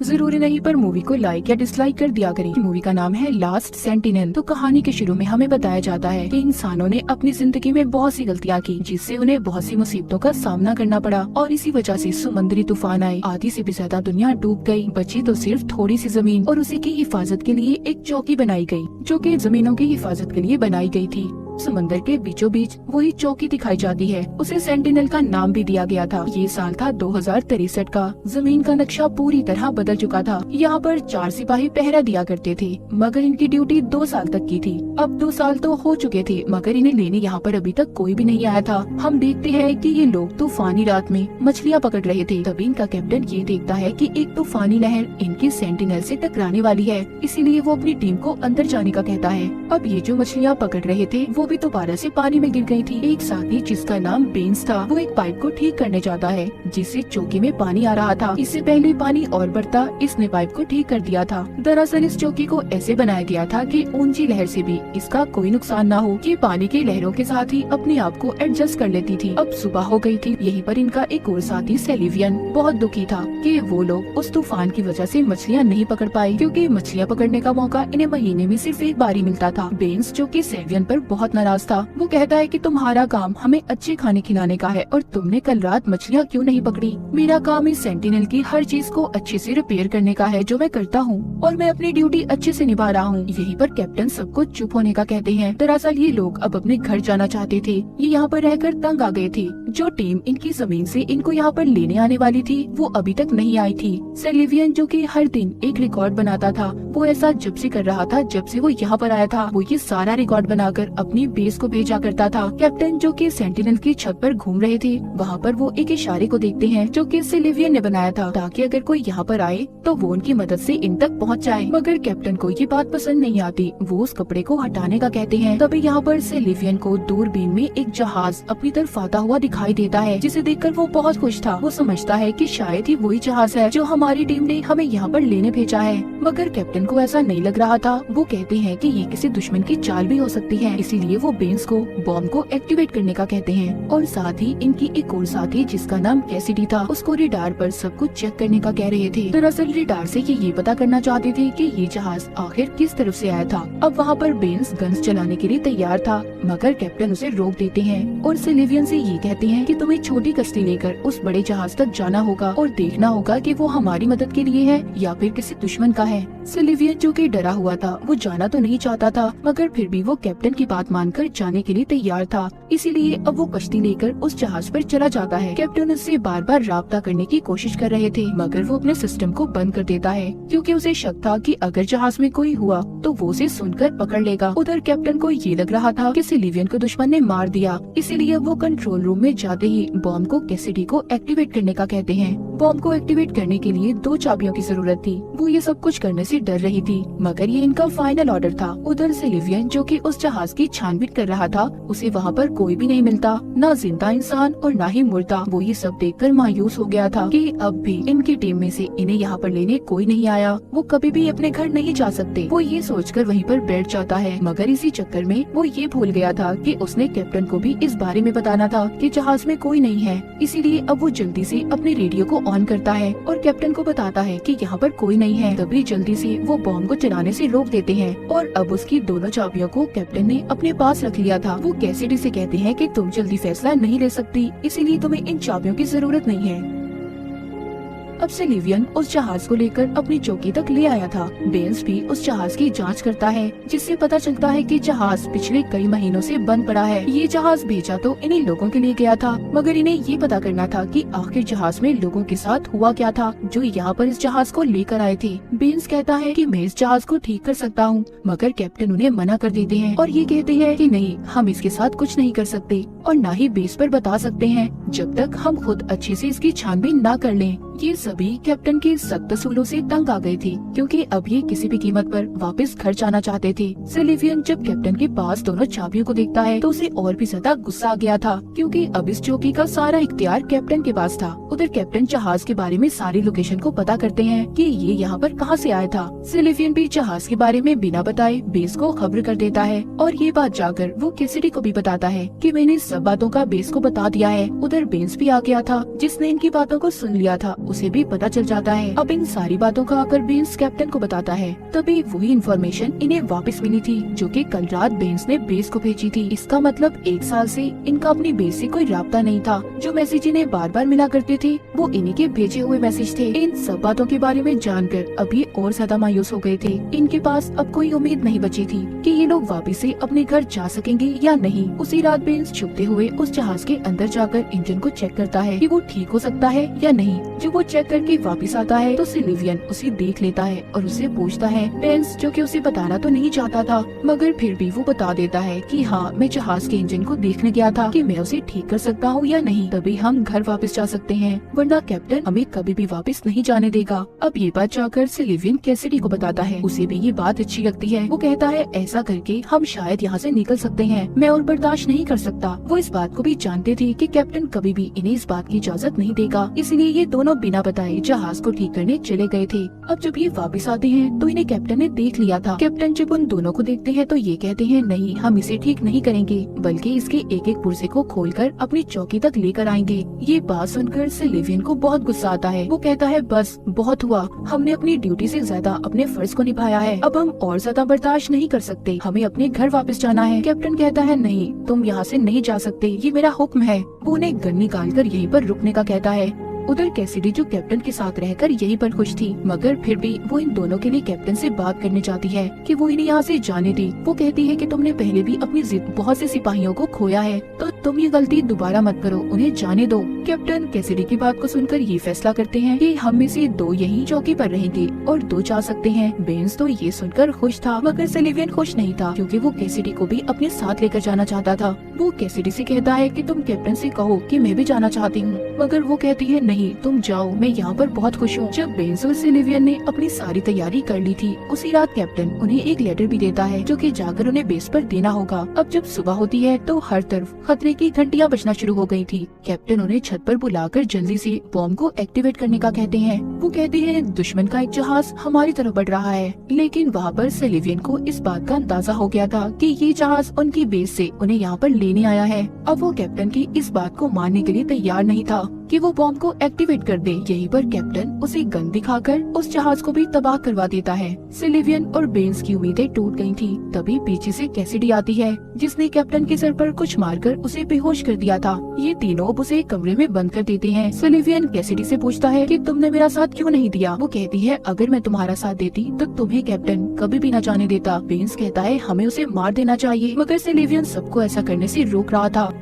जरूरी नहीं पर मूवी को लाइक या डिसलाइक कर दिया करें। मूवी का नाम है लास्ट सेंटिनल। तो कहानी के शुरू में हमें बताया जाता है कि इंसानों ने अपनी जिंदगी में बहुत सी गलतियाँ की, जिससे उन्हें बहुत सी मुसीबतों का सामना करना पड़ा और इसी वजह से समुद्री तूफान आए। आधी से भी ज्यादा दुनिया डूब गई, बची तो सिर्फ थोड़ी सी जमीन और उसी की हिफाजत के लिए एक चौकी बनाई गई, जो कि जमीनों की हिफाजत के लिए बनाई गई थी। समंदर के बीचों बीच वही चौकी दिखाई जाती है। उसे सेंटिनल का नाम भी दिया गया था। ये साल था 2063 का। जमीन का नक्शा पूरी तरह बदल चुका था। यहाँ पर 4 सिपाही पहरा दिया करते थे, मगर इनकी ड्यूटी 2 साल तक की थी। अब 2 साल तो हो चुके थे, मगर इन्हें लेने यहाँ पर अभी तक कोई भी नहीं आया था। हम देखते हैं कि ये लोग तूफानी रात में मछलियाँ पकड़ रहे थे। तभी इनका कैप्टन ये देखता है कि एक तूफानी लहर इनकी सेंटिनल से टकराने वाली है, इसीलिए वो अपनी टीम को अंदर जाने का कहता है। अब ये जो मछलियाँ पकड़ रहे थे वो भी दोबारा से पानी में गिर गई थी। एक साथी जिसका नाम बेन्स था, वो एक पाइप को ठीक करने जाता है जिससे चौकी में पानी आ रहा था। इससे पहले पानी और बढ़ता, इसने पाइप को ठीक कर दिया था। दरअसल इस चौकी को ऐसे बनाया गया था कि ऊंची लहर से भी इसका कोई नुकसान ना हो। ये पानी की लहरों के साथ ही अपने आप को एडजस्ट कर लेती थी। अब सुबह हो गई थी। यहीं पर इनका एक और साथी सेलिवियन बहुत दुखी था कि वो लोग उस तूफान की वजह से मछलियाँ नहीं पकड़ पाए, क्योंकि मछलियाँ पकड़ने का मौका इन्हें महीने में सिर्फ एक बार ही मिलता था। बेन्स जो कि सेलिवियन पर बहुत नाराज था, वो कहता है कि तुम्हारा काम हमें अच्छे खाने खिलाने का है और तुमने कल रात मछलियाँ क्यों नहीं पकड़ी। मेरा काम इस सेंटिनल की हर चीज को अच्छे से रिपेयर करने का है, जो मैं करता हूँ और मैं अपनी ड्यूटी अच्छे से निभा रहा हूँ। यहीं पर कैप्टन सबको चुप होने का कहते हैं। दरअसल ये लोग अब अपने घर जाना चाहते थे। ये यहाँ पर रहकर तंग आ गए थे। जो टीम इनकी जमीन से इनको यहाँ पर लेने आने वाली थी वो अभी तक नहीं आई थी। सेलिवियन जो कि हर दिन एक रिकॉर्ड बनाता था, वो ऐसा जब से कर रहा था जब से वो यहाँ पर आया था। वो ये सारा रिकॉर्ड बनाकर अपनी बेस को भेजा करता था। कैप्टन जो कि सेंटिनल की छत पर घूम रहे थे, वहाँ पर वो एक इशारे को देखते हैं जो कि सेलिवियन ने बनाया था, ताकि अगर कोई यहाँ पर आए तो वो उनकी मदद से इन तक पहुँच जाए। मगर कैप्टन को ये बात पसंद नहीं आती। वो उस कपड़े को हटाने का कहते हैं। तभी यहाँ पर सेलिवियन को दूरबीन में एक जहाज अपनी तरफ आता हुआ दिखाई देता है, जिसे देखकर वो बहुत खुश था। वो समझता है कि शायद ही वही जहाज है जो हमारी टीम ने हमें यहाँ पर लेने भेजा है। मगर कैप्टन को ऐसा नहीं लग रहा था। वो कहते हैं कि ये किसी दुश्मन की चाल भी हो सकती है, इसीलिए वो बेन्स को बॉम्ब को एक्टिवेट करने का कहते हैं। और साथ ही इनकी एक और साथी जिसका नाम कैसिडी था, उसको रिडार पर सब कुछ चेक करने का कह रहे थे। दरअसल रिडार से ये पता करना चाहते थे कि ये जहाज आखिर किस तरफ से आया था। अब वहाँ पर बेन्स गन्स चलाने के लिए तैयार था, मगर कैप्टन उसे रोक देते हैं और सेलिवियन से ये कहते हैं कि तुम्हें छोटी कश्ती लेकर उस बड़े जहाज तक जाना होगा और देखना होगा कि वो हमारी मदद के लिए है या फिर किसी दुश्मन का है। सेलिवियन जो कि डरा हुआ था, वो जाना तो नहीं चाहता था, मगर फिर भी वो कैप्टन की बात मानकर जाने के लिए तैयार था। इसीलिए अब वो कश्ती लेकर उस जहाज पर चला जाता है। कैप्टन उससे बार बार राब्ता करने की कोशिश कर रहे थे, मगर वो अपने सिस्टम को बंद कर देता है, क्योंकि उसे शक था कि अगर जहाज में कोई हुआ तो वो उसे सुनकर पकड़ लेगा। उधर कैप्टन को ये लग रहा था कि सेलिवियन को दुश्मन ने मार दिया, इसीलिए वो कंट्रोल रूम में जाते ही बॉम्ब को कैसिडी को एक्टिवेट करने का कहते हैं। बॉम्ब को एक्टिवेट करने के लिए 2 चाबियों की जरूरत थी। वो ये सब कुछ करने से डर रही थी, मगर ये इनका फाइनल ऑर्डर था। उधर सेलिवियन जो कि उस जहाज की छानबीन कर रहा था, उसे वहाँ पर कोई भी नहीं मिलता, ना जिंदा इंसान और ना ही मुर्दा। वो ये सब देखकर मायूस हो गया था कि अब भी इनकी टीम में से इन्हें यहाँ पर लेने कोई नहीं आया। वो कभी भी अपने घर नहीं जा सकते। वो ये सोचकर वहीं पर बैठ जाता है, मगर इसी चक्कर में वो ये भूल गया था कि उसने कैप्टन को भी इस बारे में बताना था कि जहाज में कोई नहीं है। इसीलिए अब वो जल्दी से अपने रेडियो को ऑन करता है और कैप्टन को बताता है कि यहाँ पर कोई नहीं है। तभी जल्दी से वो बॉम्ब को चलाने से रोक देते हैं और अब उसकी दोनों चाबियों को कैप्टन ने अपने पास रख लिया था। वो कैसिडी से कहते हैं कि तुम जल्दी फैसला नहीं ले सकती, इसीलिए तुम्हें इन चाबियों की जरूरत नहीं है। अब सेलिवियन उस जहाज को लेकर अपनी चौकी तक ले आया था। बेन्स भी उस जहाज की जांच करता है, जिससे पता चलता है कि जहाज पिछले कई महीनों से बंद पड़ा है। ये जहाज भेजा तो इन्हीं लोगों के लिए गया था, मगर इन्हें ये पता करना था कि आखिर जहाज में लोगों के साथ हुआ क्या था जो यहाँ पर इस जहाज को लेकर आए थे। बेन्स कहता है कि मैं इस जहाज को ठीक कर सकता हूँ, मगर कैप्टन उन्हें मना कर देते हैं और ये कहते हैं कि नहीं, हम इसके साथ कुछ नहीं कर सकते और न ही बेस पर बता सकते हैं जब तक हम खुद अच्छे से इसकी छानबीन न कर लें। ये सभी कैप्टन के सख्त असूलों से तंग आ गए थे, क्योंकि अब ये किसी भी कीमत पर वापस घर जाना चाहते थे। सेलिवियन जब कैप्टन के पास दोनों चाबियों को देखता है तो उसे और भी ज्यादा गुस्सा आ गया था, क्योंकि अब इस चौकी का सारा इख्तियार कैप्टन के पास था। उधर कैप्टन जहाज के बारे में सारी लोकेशन को पता करते हैं कि ये यहाँ पर कहाँ से आया था। सेलिवियन भी जहाज के बारे में बिना बताए बेस को खबर कर देता है और ये बात जाकर वो कैसिडी को भी बताता है कि मैंने सब बातों का बेस को बता दिया है। उधर बेंस भी आ गया था, जिसने इनकी बातों को सुन लिया था। उसे भी पता चल जाता है। अब इन सारी बातों का आकर बेंस कैप्टन को बताता है। तभी वही इन्फॉर्मेशन इन्हें वापस मिली थी जो कि कल रात बेंस ने बेस को भेजी थी। इसका मतलब 1 साल से इनका अपनी बेस से कोई राब्ता नहीं था। जो मैसेज इन्हें बार बार मिला करते थे वो इन्हीं के भेजे हुए मैसेज थे। इन सब बातों के बारे में जानकर अब ये और ज्यादा मायूस हो गए थे। इनके पास अब कोई उम्मीद नहीं बची थी कि ये लोग वापस से अपने घर जा सकेंगे या नहीं। उसी रात बेंस छुपते हुए उस जहाज के अंदर जाकर इंजन को चेक करता है कि वो ठीक हो सकता है या नहीं। जब वो चेक करके वापस आता है तो सिलिवियन उसे देख लेता है और उससे पूछता है। बेंस जो कि उसे बताना तो नहीं चाहता था मगर फिर भी वो बता देता है कि हाँ, मैं जहाज के इंजन को देखने गया था कि मैं उसे ठीक कर सकता हूँ या नहीं, तभी हम घर वापस जा सकते हैं, वरना कैप्टन हमें कभी भी वापस नहीं जाने देगा। अब ये बात जाकर सिलिवियन कैसिडी को बताता है। उसे भी ये बात अच्छी लगती है। वो कहता है ऐसा करके हम शायद यहाँ से निकल सकते हैं, मैं और बर्दाश्त नहीं कर सकता। वो इस बात को भी जानते थे कि कैप्टन कभी भी इन्हें इस बात की इजाजत नहीं देगा, इसलिए ये दोनों बिना बताए जहाज को ठीक करने चले गए थे। अब जब ये वापस आते हैं तो इन्हें कैप्टन ने देख लिया था। कैप्टन जब उन दोनों को देखते हैं तो ये कहते हैं नहीं, हम इसे ठीक नहीं करेंगे, बल्कि इसके एक एक पुर्जे को खोलकर अपनी चौकी तक लेकर आएंगे। ये बात सुनकर सिलिवियन को बहुत गुस्सा आता है। वो कहता है बस बहुत हुआ, हमने अपनी ड्यूटी से ज्यादा अपने फर्ज को निभाया है, अब हम और ज्यादा बर्दाश्त नहीं कर सकते, हमें अपने घर वापस जाना है। कैप्टन कहता है नहीं, तुम यहाँ से नहीं जा सकते, ये मेरा हुक्म है। वो उन्हें गन निकालकर यहीं पर रुकने का कहता है। उधर कैसिडी जो कैप्टन के साथ रहकर यहीं पर खुश थी, मगर फिर भी वो इन दोनों के लिए कैप्टन से बात करने चाहती है कि वो इन्हें यहाँ से जाने दी। वो कहती है कि तुमने पहले भी अपनी जिद बहुत से सिपाहियों को खोया है, तो तुम ये गलती दोबारा मत करो, उन्हें जाने दो। कैप्टन कैसिडी की बात को सुनकर ये फैसला करते हैं कि हम में से 2 यहीं चौकी पर रहेंगे और 2 जा सकते हैं। बेंस तो ये सुनकर खुश था, मगर सिलिवियन खुश नहीं था क्योंकि वो कैसिडी को भी अपने साथ लेकर जाना चाहता था। वो कैसिडी से कहता है कि तुम कैप्टन से कहो कि मैं भी जाना चाहती हूँ, मगर वो कहती है नहीं, तुम जाओ, मैं यहाँ पर बहुत खुश हूँ। जब बेंस और सिलिवियन ने अपनी सारी तैयारी कर ली थी, उसी रात कैप्टन उन्हें एक लेटर भी देता है जो कि जाकर उन्हें बेस पर देना होगा। अब जब सुबह होती है तो हर तरफ खतरे की घंटियाँ बजना शुरू हो गई थी। कैप्टन उन्हें छत पर बुलाकर जल्दी से बॉम्ब को एक्टिवेट करने का कहते हैं। वो कहते हैं दुश्मन का एक जहाज हमारी तरफ बढ़ रहा है, लेकिन वहाँ पर सिलिवियन को इस बात का अंदाजा हो गया था कि ये जहाज उनकी बेस से उन्हें यहाँ पर लेने आया है। अब वो कैप्टन की इस बात को मानने के लिए तैयार नहीं था कि वो बॉम्ब को एक्टिवेट कर दे। यहीं पर कैप्टन उसे गन दिखाकर उस जहाज को भी तबाह करवा देता है। सिलिवियन और बेंस की उम्मीदें टूट गई थी। तभी पीछे से कैसिडी आती है, जिसने कैप्टन के सर पर कुछ मारकर उसे बेहोश कर दिया था। ये तीनों अब उसे कमरे में बंद कर देते हैं। सिलिवियन कैसिडी से पूछता है कि तुमने मेरा साथ क्यों नहीं दिया। वो कहती है अगर मैं तुम्हारा साथ देती तो तुम्हें कैप्टन कभी भी न जाने देता। बेंस कहता है हमें उसे मार देना चाहिए, मगर सिलिवियन सबको ऐसा करने से रोक रहा था।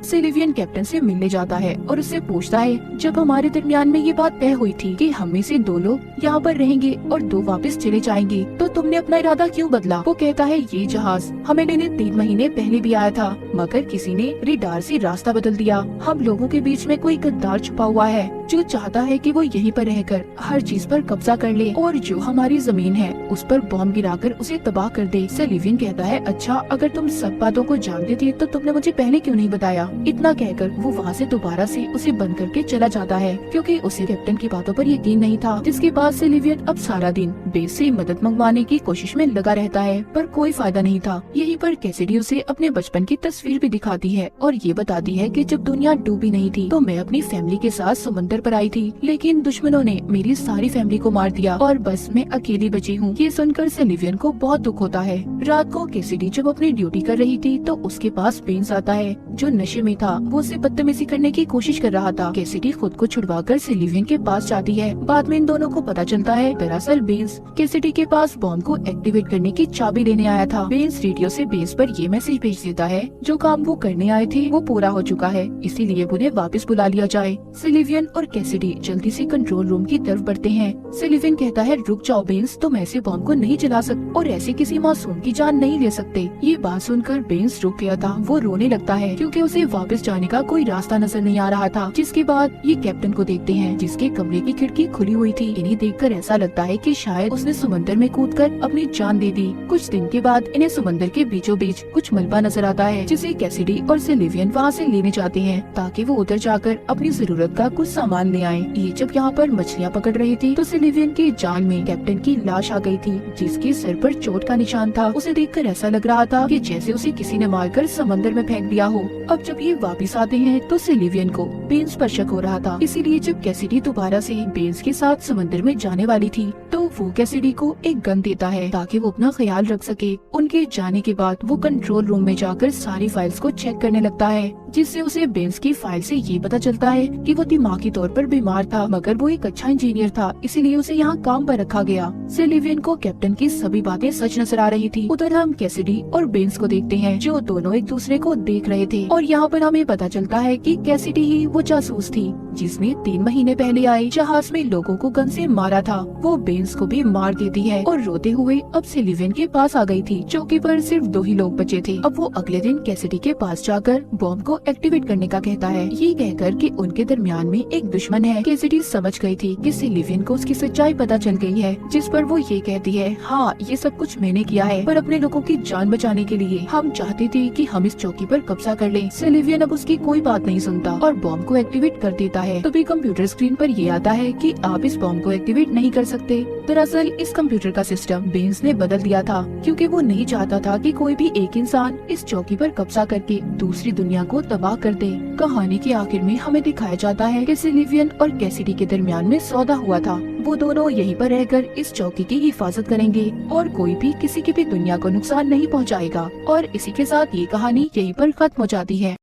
सिलिवियन कैप्टन से मिलने जाता है और उससे पूछता है जब हमारे दरमियान में ये बात तय हुई थी कि हम में से 2 लोग यहाँ पर रहेंगे और 2 वापस चले जाएंगे, तो तुमने अपना इरादा क्यों बदला। वो कहता है ये जहाज हमें लेने 3 महीने पहले भी आया था, मगर किसी ने रेडार से रास्ता बदल दिया। हम लोगों के बीच में कोई गद्दार छुपा हुआ है जो चाहता है कि वो यहीं पर रहकर हर चीज पर कब्जा कर ले और जो हमारी जमीन है उस पर बॉम्ब गिराकर उसे तबाह कर दे। सिलिवियन कहता है अच्छा, अगर तुम सब बातों को जानते थे तो तुमने मुझे पहले क्यों नहीं बताया। इतना कहकर वो वहाँ से दोबारा से उसे बंद करके चला जाता है क्योंकि उसे कैप्टन की बातों पर यकीन नहीं था। जिसके बाद सिलिवियन अब सारा दिन बेस से मदद मंगवाने की कोशिश में लगा रहता है, पर कोई फायदा नहीं था। यहीं पर कैसिडी उसे अपने बचपन की तस्वीर भी दिखाती है और ये बताती है कि जब दुनिया डूबी नहीं थी तो मैं अपनी फैमिली के साथ समुद्र पर आई थी, लेकिन दुश्मनों ने मेरी सारी फैमिली को मार दिया और बस मैं अकेली बची हूँ। ये सुनकर सिलिवियन को बहुत दुख होता है। रात को कैसिडी जब अपनी ड्यूटी कर रही थी तो उसके पास बेंस आता है जो नशे में था। वो उसे बदतमीजी करने की कोशिश कर रहा था। कैसिडी खुद को छुड़वाकर सिलिवियन के पास जाती है। बाद में इन दोनों को पता चलता है दरअसल बेंस कैसिडी के पास बॉम्ब को एक्टिवेट करने की चाबी लेने आया था। बेंस रेडियो से बेंस पर ये मैसेज भेज देता है जो काम वो करने आए थे वो पूरा हो चुका है, इसीलिए उन्हें वापस बुला लिया जाए। सिलिवियन और कैसिडी जल्दी से कंट्रोल रूम की तरफ बढ़ते हैं। सिलिवियन कहता है रुक जाओ बेंस, तुम ऐसे बॉम्ब को नहीं चला सकते और ऐसे किसी मासूम की जान नहीं ले सकते। ये बात सुनकर बेंस रुक गया था। वो रोने लगता है क्योंकि उसे वापस जाने का कोई रास्ता नजर नहीं आ रहा था। जिसके बाद ये कैप्टन को देखते हैं जिसके कमरे की खिड़की खुली हुई थी। इन्हें देखकर ऐसा लगता है कि शायद उसने समंदर में कूदकर अपनी जान दे दी। कुछ दिन के बाद इन्हें समंदर के बीचों बीच कुछ मलबा नजर आता है जिसे कैसिडी और सिलिवियन वहाँ से लेने जाते हैं ताकि वो उधर जाकर अपनी जरूरत का कुछ सामान सामान ले आए। ये जब यहाँ पर मछलियाँ पकड़ रही थी तो सिलिवियन के जाल में कैप्टन की लाश आ गई थी, जिसके सर पर चोट का निशान था। उसे देखकर ऐसा लग रहा था कि जैसे उसे किसी ने मारकर समंदर में फेंक दिया हो। अब जब ये वापस आते हैं तो सिलिवियन को बेन्स पर शक हो रहा था, इसीलिए जब कैसिडी दोबारा से बेन्स के साथ समंदर में जाने वाली थी तो वो कैसिडी को एक गन देता है ताकि वो अपना ख्याल रख सके। उनके जाने के बाद वो कंट्रोल रूम में जाकर सारी फाइल्स को चेक करने लगता है, जिससे उसे बेन्स की फाइल से ये पता चलता है कि वो दिमागी तौर पर बीमार था, मगर वो एक अच्छा इंजीनियर था, इसीलिए उसे यहाँ काम पर रखा गया। सिलिवियन को कैप्टन की सभी बातें सच नजर आ रही थी। उधर हम कैसिडी और बेन्स को देखते हैं, जो दोनों एक दूसरे को देख रहे थे, और यहाँ पर हमें पता चलता है कि कैसिडी ही वो जासूस थी जिसने 3 महीने पहले आए जहाज में लोगों को गन से मारा था। वो बेन्स को भी मार देती है और रोते हुए अब सिलिवियन के पास आ गई थी। चौकी पर सिर्फ 2 ही लोग बचे थे। अब वो अगले दिन कैसिडी के पास जाकर बॉम्ब को एक्टिवेट करने का कहता है, ये कहकर कि उनके दरमियान में एक दुश्मन है। कैसिडी समझ गई थी कि सिलिवियन को उसकी सच्चाई पता चल गई है, जिस पर वो ये कहती है, हाँ ये सब कुछ मैंने किया है, पर अपने लोगों की जान बचाने के लिए। हम चाहते थे कि हम इस चौकी पर कब्जा कर लें। सिलिवियन अब उसकी कोई बात नहीं सुनता और बॉम्ब को एक्टिवेट कर देता है। तभी कंप्यूटर स्क्रीन पर ये आता है कि आप इस बॉम्ब को एक्टिवेट नहीं कर सकते। दरअसल इस कंप्यूटर का सिस्टम बेन्स ने बदल दिया था, क्योंकि वो नहीं चाहता था कि कोई भी एक इंसान इस चौकी पर कब्जा करके दूसरी दुनिया को तबाह कर दे। कहानी के आखिर में हमें दिखाया जाता है कि सिलिवियन और कैसिडी के दरमियान में सौदा हुआ था। वो दोनों यहीं पर रहकर इस चौकी की हिफाजत करेंगे और कोई भी किसी की भी दुनिया को नुकसान नहीं पहुंचाएगा। और इसी के साथ ये कहानी यहीं पर खत्म हो जाती है।